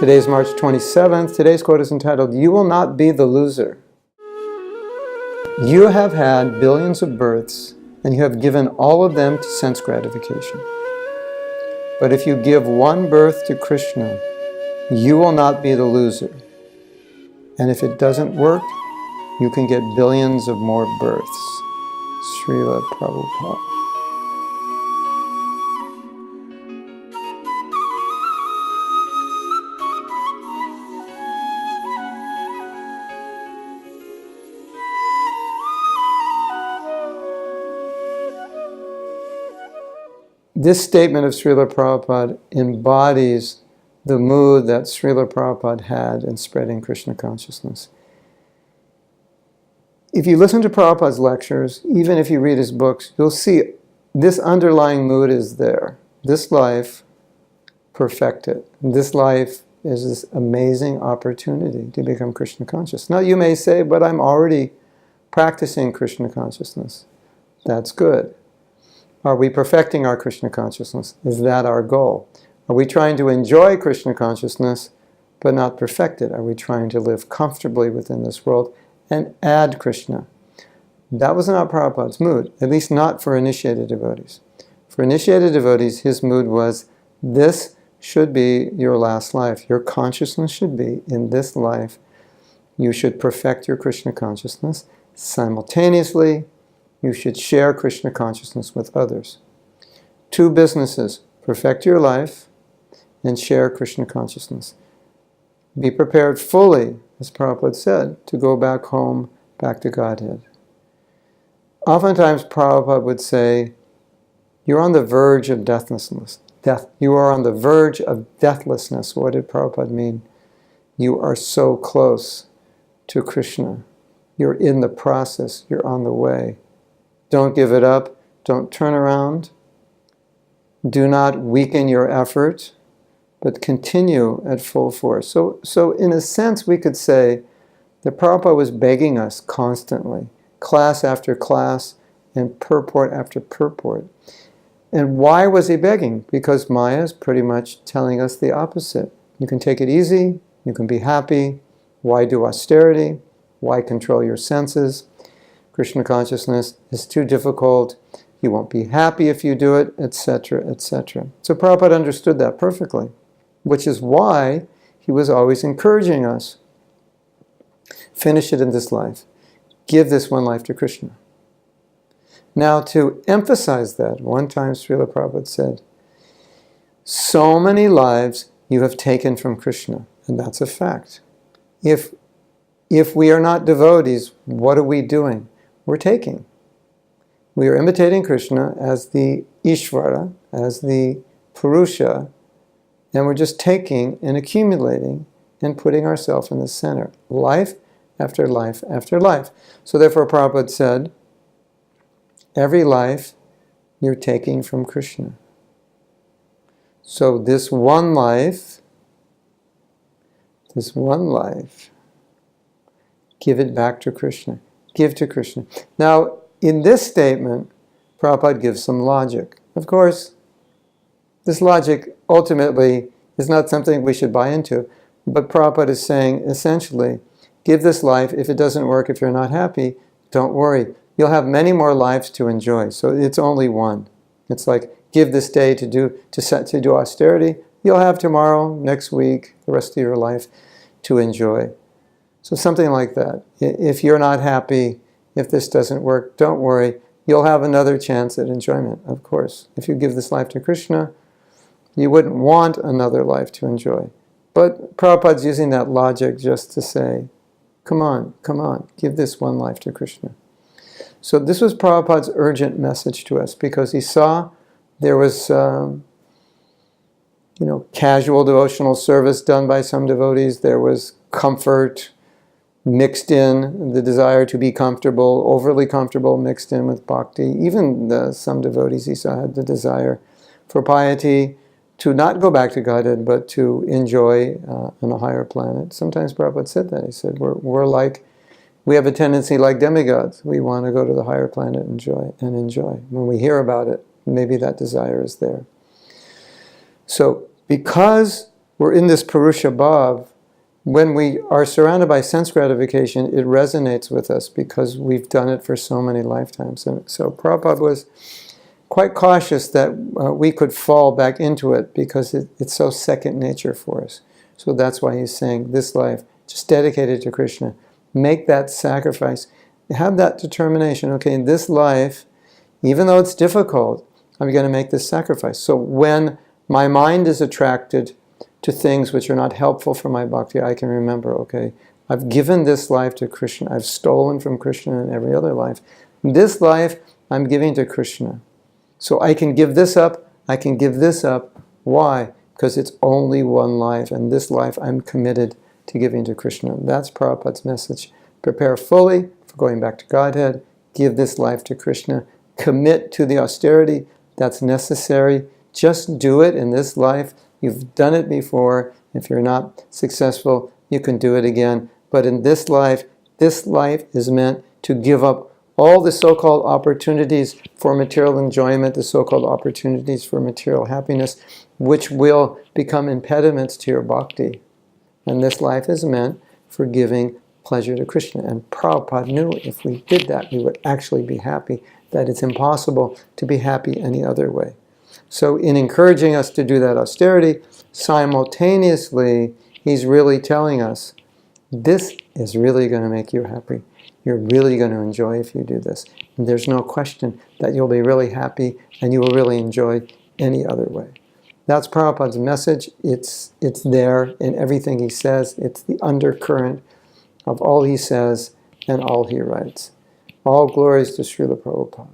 Today's March 27th. Today's quote is entitled, "You will not be the loser. You have had billions of births, and you have given all of them to sense gratification. But if you give one birth to Krishna, you will not be the loser. And if it doesn't work, you can get billions of more births." Srila Prabhupada. This statement of Srila Prabhupada embodies the mood that Srila Prabhupada had in spreading Krishna consciousness. If you listen to Prabhupada's lectures, even if you read his books, you'll see this underlying mood is there. This life, perfect it. This life is this amazing opportunity to become Krishna conscious. Now you may say, but I'm already practicing Krishna consciousness. That's good. Are we perfecting our Krishna consciousness? Is that our goal? Are we trying to enjoy Krishna consciousness but not perfect it? Are we trying to live comfortably within this world and add Krishna? That was not Prabhupada's mood, at least not for initiated devotees. For initiated devotees, his mood was, this should be your last life. Your consciousness should be in this life. You should perfect your Krishna consciousness. Simultaneously, you should share Krishna consciousness with others. Two businesses: perfect your life and share Krishna consciousness. Be prepared fully, as Prabhupada said, to go back home, back to Godhead. Oftentimes Prabhupada would say, you're on the verge of deathlessness. You are on the verge of deathlessness. What did Prabhupada mean? You are so close to Krishna. You're in the process. You're on the way. Don't give it up. Don't turn around. Do not weaken your effort, but continue at full force. So in a sense, we could say that Prabhupada was begging us constantly, class after class, and purport after purport. And why was he begging? Because Maya is pretty much telling us the opposite. You can take it easy. You can be happy. Why do austerity? Why control your senses? Krishna consciousness is too difficult. You won't be happy if you do it, etc., etc. So Prabhupada understood that perfectly, which is why he was always encouraging us. Finish it in this life. Give this one life to Krishna. Now, to emphasize that, one time Srila Prabhupada said, so many lives you have taken from Krishna, and that's a fact. If we are not devotees, what are we doing? We're taking. We are imitating Krishna as the Ishvara, as the Purusha, and we're just taking and accumulating and putting ourselves in the center, life after life after life. So therefore Prabhupada said, every life you're taking from Krishna. So this one life, give it back to Krishna. Give to Krishna. Now, in this statement, Prabhupada gives some logic. Of course, this logic ultimately is not something we should buy into, but Prabhupada is saying, essentially, give this life. If it doesn't work, if you're not happy, don't worry. You'll have many more lives to enjoy. So it's only one. It's like, give this day to do austerity. You'll have tomorrow, next week, the rest of your life to enjoy. So something like that. If you're not happy, if this doesn't work, don't worry. You'll have another chance at enjoyment, of course. If you give this life to Krishna, you wouldn't want another life to enjoy. But Prabhupada's using that logic just to say, come on, give this one life to Krishna. So this was Prabhupada's urgent message to us, because he saw there was casual devotional service done by some devotees. There was comfort mixed in, the desire to be comfortable, overly comfortable, mixed in with bhakti. Even some devotees he saw had the desire for piety, to not go back to Godhead, but to enjoy on a higher planet. Sometimes Prabhupada said that. He said, we have a tendency like demigods. We want to go to the higher planet and enjoy. When we hear about it, maybe that desire is there. So, because we're in this Purusha Bhav, when we are surrounded by sense gratification, it resonates with us because we've done it for so many lifetimes. And so Prabhupada was quite cautious that we could fall back into it because it's so second nature for us. So that's why he's saying this life, just dedicated to Krishna. Make that sacrifice. Have that determination. Okay, in this life, even though it's difficult, I'm going to make this sacrifice. So when my mind is attracted to things which are not helpful for my bhakti, I can remember, okay, I've given this life to Krishna. I've stolen from Krishna in every other life. This life, I'm giving to Krishna. So I can give this up, I can give this up. Why? Because it's only one life, and this life I'm committed to giving to Krishna. That's Prabhupada's message. Prepare fully for going back to Godhead. Give this life to Krishna. Commit to the austerity that's necessary. Just do it in this life. You've done it before. If you're not successful, you can do it again. But in this life is meant to give up all the so-called opportunities for material enjoyment, the so-called opportunities for material happiness, which will become impediments to your bhakti. And this life is meant for giving pleasure to Krishna. And Prabhupada knew if we did that, we would actually be happy, that it's impossible to be happy any other way. So in encouraging us to do that austerity, simultaneously, he's really telling us, this is really going to make you happy. You're really going to enjoy if you do this. And there's no question that you'll be really happy and you will really enjoy any other way. That's Prabhupada's message. It's there in everything he says. It's the undercurrent of all he says and all he writes. All glories to Srila Prabhupada.